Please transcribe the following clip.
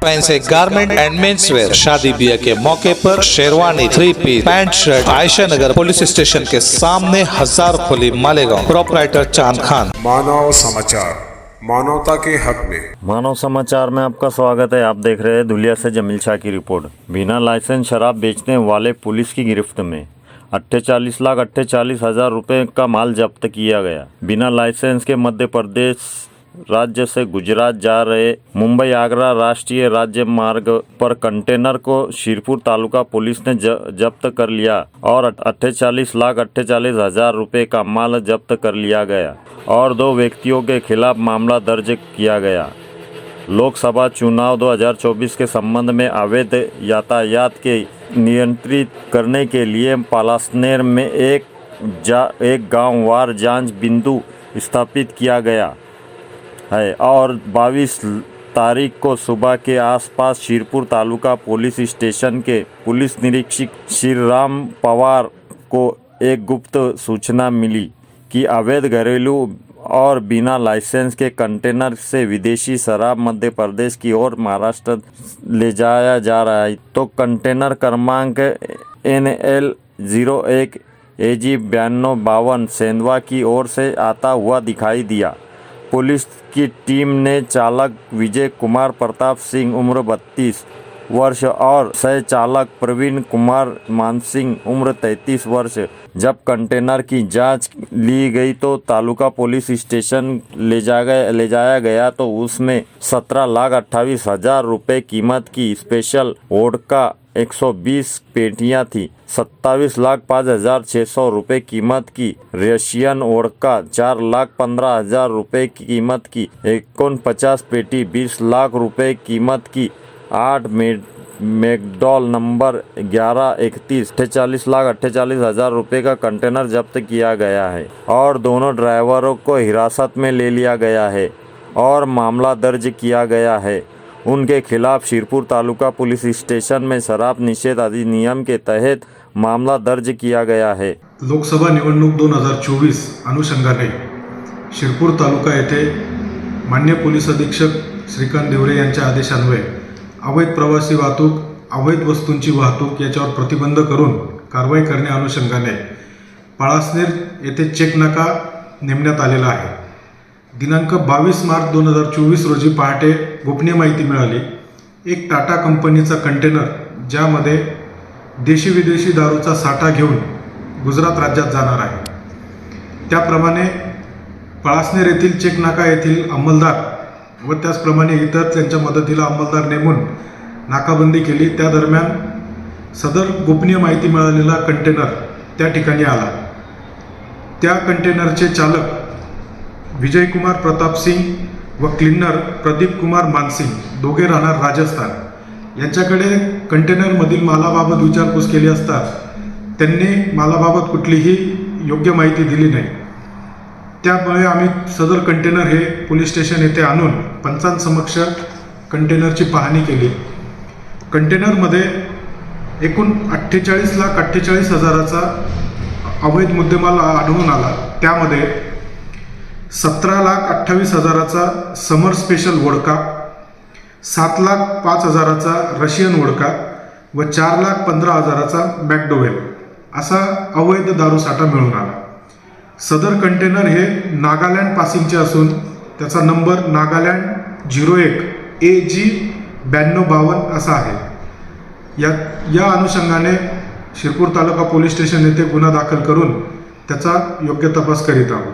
Fancy garment and men's wear शादी ब्याह के मौके पर sherwani, three piece, pant shirt, Ayesha Nagar police station के सामने, हजार खोली, मालेगांव। प्रोपराइटर चांद खान। मानव समाचार, मानवता के हक में। मानव समाचार में आपका स्वागत है। आप देख रहे हैं धुलिया से जमील शाह की रिपोर्ट। बिना लाइसेंस शराब बेचने वाले पुलिस की गिरफ्त में 48,48,000 रुपए का माल जब्त किया गया। बिना लाइसेंस के मध्य प्रदेश राज्य से गुजरात जा रहे मुंबई आगरा राष्ट्रीय राज्य मार्ग पर कंटेनर को शिरपुर तालुका पुलिस ने जब्त कर लिया और 48,48,000 रुपए का माल जब्त कर लिया गया और 2 व्यक्तियों के खिलाफ मामला दर्ज किया गया। लोकसभा चुनाव 2024 के संबंध में अवैध यातायात के नियंत्रित करने के लिए पलासनेर में एक गांववार जांच बिंदु स्थापित किया गया है और 22 तारीख को सुबह के आसपास शिरपुर तालुका पुलिस स्टेशन के पुलिस निरीक्षक श्रीराम पवार को एक गुप्त सूचना मिली कि अवैध घरेलू और बिना लाइसेंस के कंटेनर से विदेशी शराब मध्य प्रदेश की ओर महाराष्ट्र ले जाया जा रहा है। तो कंटेनर क्रमांक NL 01 AG 9252 सेंधवा की ओर से आता हुआ दिखाई दिया। पुलिस की टीम ने चालक विजय कुमार प्रताप सिंह उम्र 32 वर्ष और सह चालक प्रवीण कुमार मानसिंह उम्र 33 वर्ष। जब कंटेनर की जांच ली गई तो तालुका पुलिस स्टेशन ले जाया गया तो उसमें 17,28,000 रुपये कीमत की स्पेशल वोडका 120 पेटियां थी। 27,05,600 रुपये कीमत की रशियन वोडका, 4,15,000 रुपये कीमत की 49 पेटी, 20 लाख रुपये कीमत की 8 मैकडॉल नंबर 1131, 48,48,000 रुपये का कंटेनर जब्त किया गया है और दोनों ड्राइवरों को हिरासत में ले लिया गया है और मामला दर्ज किया गया है। उनके खिलाफ शिरपुर तालुका पुलिस स्टेशन में शराब निषेध अधिनियम के तहत मामला दर्ज किया गया है। लोकसभा निवडणूक 2024 अनुषंगाने शिरपूर तालुका येथे मान्य पोलीस अधीक्षक श्रीकांत देवरे यांच्या आदेशान्वये अवैध प्रवासी वाहतूक, अवैध वस्तूंची वाहतूक याच्यावर प्रतिबंध करून कारवाई करण्या अनुषंगाने पळासनेर येथे चेक नाका नेमण्यात आलेला आहे। दिनांक 22 मार्च 2024 रोजी पहाटे गोपनीय माहिती मिळाली, एक टाटा कंपनीचा कंटेनर ज्यामध्ये देशी विदेशी दारूचा साठा घेऊन गुजरात राज्यात जाणार आहे। त्याप्रमाणे पळासनेर येथील चेक नाका येथील अंमलदार व त्याचप्रमाणे इतर त्यांच्या मदतीला अंमलदार नेमून नाकाबंदी केली। त्या दरम्यान सदर गोपनीय माहिती मिळालेला कंटेनर त्या ठिकाणी आला। त्या कंटेनरचे चालक विजय कुमार प्रताप सिंग व क्लीनर प्रदीप कुमार मानसिंग दोघे राहणार राजस्थान यांच्याकडे कंटेनरमधील मालाबाबत विचारपूस केली असता त्यांनी मालाबाबत कुठलीही योग्य माहिती दिली नाही। त्यामुळे आम्ही सदर कंटेनर हे पोलीस स्टेशन येथे आणून पंचांसमक्ष कंटेनरची पाहणी केली। कंटेनरमध्ये एकूण 48,48,000चा अवैध मुद्देमाल आढळून आला। त्यामध्ये 17,28,000चा समर स्पेशल वोडका, 7,05,000चा रशियन वोडका व 4,15,000चा मॅकडोवेल असा अवैध दारूसाठा मिळून आला। सदर कंटेनर हे नागालँड पासिंगचे असून त्याचा नंबर नागालँड 01 AG 9252 असा आहे। या अनुषंगाने शिरपूर तालुका पोलीस स्टेशन येथे गुन्हा दाखल करून त्याचा योग्य तपास करीत आहोत।